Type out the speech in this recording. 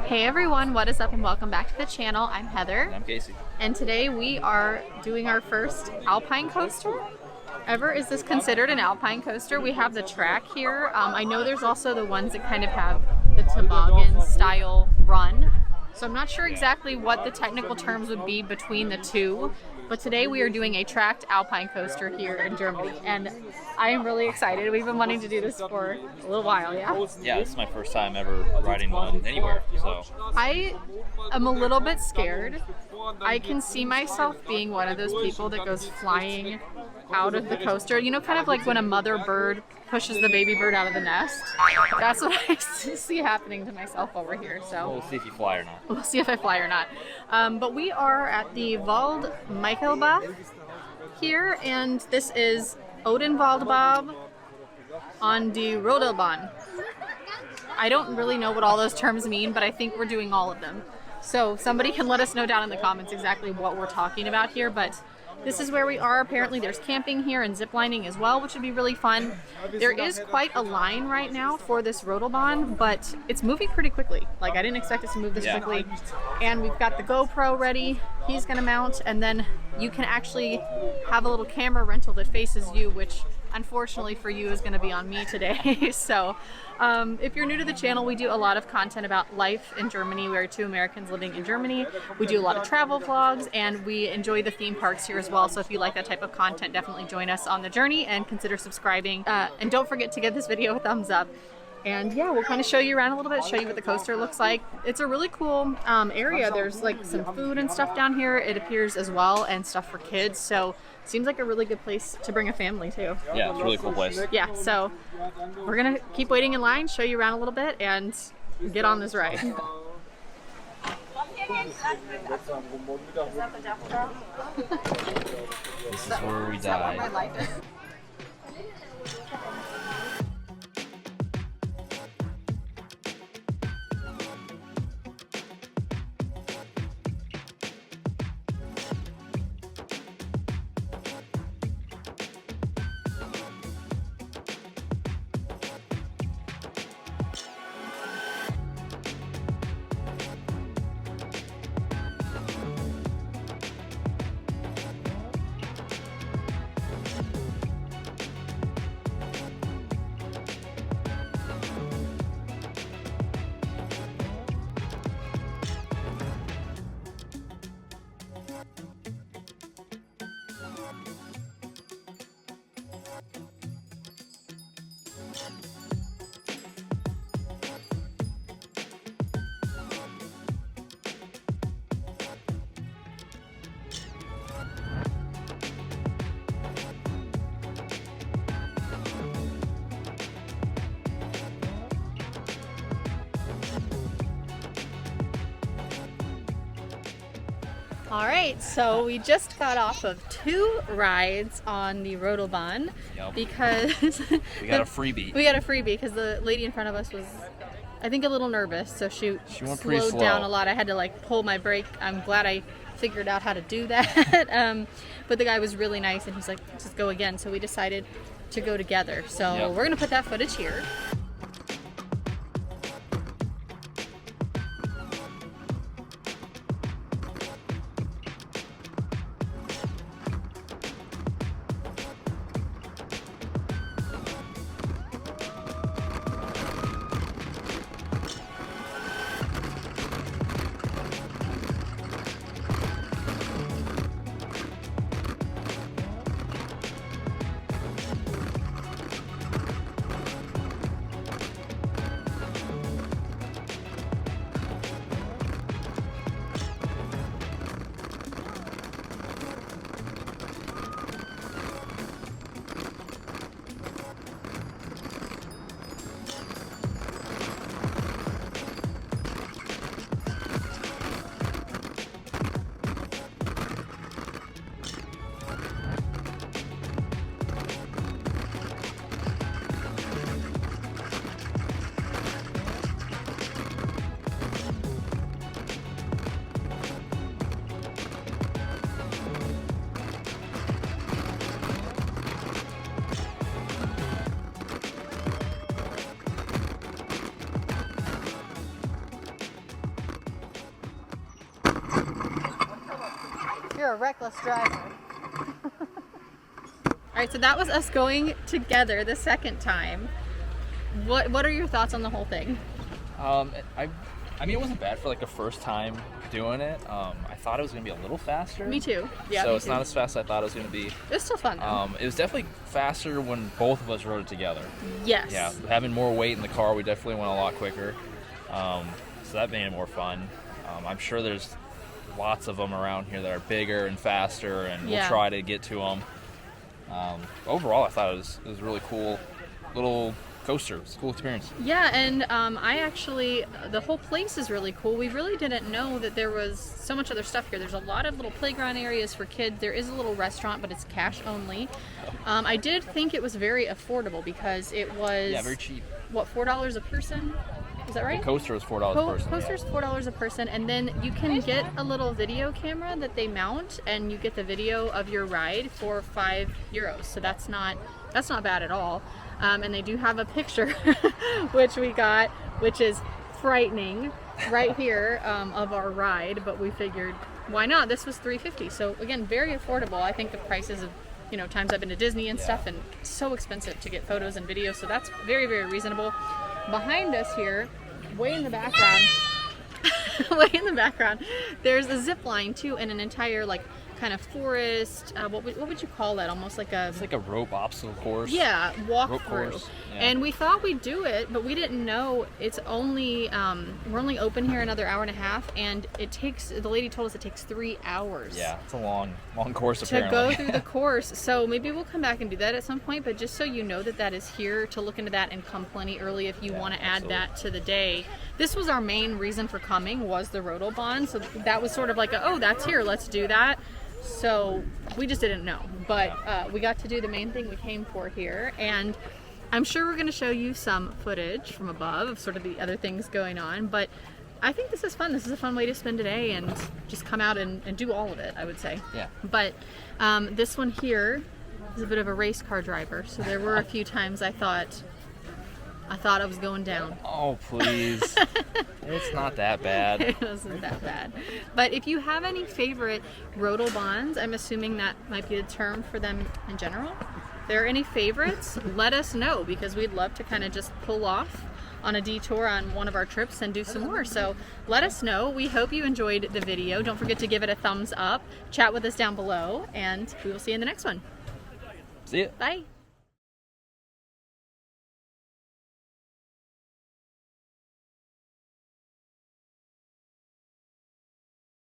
Hey everyone, what is up and welcome back to the channel. I'm Heather. And I'm Casey. And today we are doing our first Alpine coaster ever. Is this considered an Alpine coaster? We have the track here. I know there's also the ones that kind of have the toboggan style run. So I'm not sure exactly what the technical terms would be between the two. But today we are doing a tracked Alpine coaster here in Germany, and I am really excited. We've been wanting to do this for a little while, yeah? Yeah, this is my first time ever riding one anywhere, so. I am a little bit scared. I can see myself being one of those people that goes flying out of the coaster. You know, kind of like when a mother bird pushes the baby bird out of the nest. That's what I see happening to myself over here. So We'll see if you fly or not. we'll see if I fly or not. But we are at the Waldmichaelbach here, and this is Odenwaldbahn on the Rodelbahn. I don't really know what all those terms mean, but I think we're doing all of them. So somebody can let us know down in the comments exactly what we're talking about here, but this is where we are. Apparently there's camping here and zip lining as well, which would be really fun. There is quite a line right now for this Rodelbahn, but it's moving pretty quickly. Like, I didn't expect it to move this quickly. And we've got the GoPro ready. He's gonna mount, and then you can actually have a little camera rental that faces you, which unfortunately for you is going to be on me today. So if you're new to the channel, we do a lot of content about life in Germany. We are two Americans living in Germany. We do a lot of travel vlogs, and we enjoy the theme parks here as well. So if you like that type of content, definitely join us on the journey and consider subscribing. And don't forget to give this video a thumbs up. And yeah, we'll kind of show you around a little bit, show you what the coaster looks like. It's a really cool area. There's like some food and stuff down here, it appears, as well, and stuff for kids. So seems like a really good place to bring a family too. Yeah, it's a really cool place. Yeah, so we're gonna keep waiting in line, show you around a little bit, and get on this ride. This is where we die. All right, so we just got off of 2 rides on the Rodelbahn because We got a freebie. We got a freebie because the lady in front of us was, I think, a little nervous, so she went pretty slowed slow. down a lot. I had to like pull my brake. I'm glad I figured out how to do that. But the guy was really nice, and he's like, let's just go again. So we decided to go together. So we're gonna put that footage here. a reckless driver. All right, so that was us going together the second time. What are your thoughts on the whole thing? I mean, it wasn't bad for like a first time doing it. I thought it was gonna be a little faster. Me too. Yeah. So it's not as fast as I thought it was gonna be. It was still fun though. It was definitely faster when both of us rode it together. Yes. Yeah, having more weight in the car, we definitely went a lot quicker. So that made it more fun. I'm sure there's lots of them around here that are bigger and faster, and we'll try to get to them. Overall, I thought it was a really cool little coaster. It's a cool experience. Yeah, and the whole place is really cool. We really didn't know that there was so much other stuff here. There's a lot of little playground areas for kids. There is a little restaurant, but it's cash only. I did think it was very affordable because it was... Yeah, very cheap. What, $4 a person? Is that right? The coaster was $4 a person. Coaster's $4 a person, and then you can get a little video camera that they mount, and you get the video of your ride for €5. So that's not bad at all. And they do have a picture, which we got, which is frightening, right here of our ride. But we figured, why not? This was $3.50, so again, very affordable. I think the prices of times I've been to Disney and stuff, and it's so expensive to get photos and videos, so that's very, very reasonable. Behind us here, way in the background, there's a zip line too, and an entire kind of forest. What would you call that? Almost like a... It's like a rope obstacle course. Yeah, walk through. Course. Yeah. And we thought we'd do it, but we didn't know it's only we're only open here another hour and a half, and the lady told us it takes 3 hours. Yeah, it's a long course to apparently. go through the course. So maybe we'll come back and do that at some point, but just so you know that is here, to look into that and come plenty early if you want to add that to the day. This was our main reason for coming, was the Rodelbahn, so that was sort of like oh, that's here, let's do that. So we just didn't know, but we got to do the main thing we came for here, and I'm sure we're going to show you some footage from above of sort of the other things going on, but I think this is fun. This is a fun way to spend a day and just come out and do all of it, I would say. Yeah. But this one here is a bit of a race car driver, so there were a few times I thought I was going down. Oh, please. It's not that bad. It wasn't that bad. But if you have any favorite Rodelbahns, I'm assuming that might be a term for them in general. If there are any favorites, let us know, because we'd love to kind of just pull off on a detour on one of our trips and do some more. So let us know. We hope you enjoyed the video. Don't forget to give it a thumbs up. Chat with us down below, and we will see you in the next one. See ya. Bye.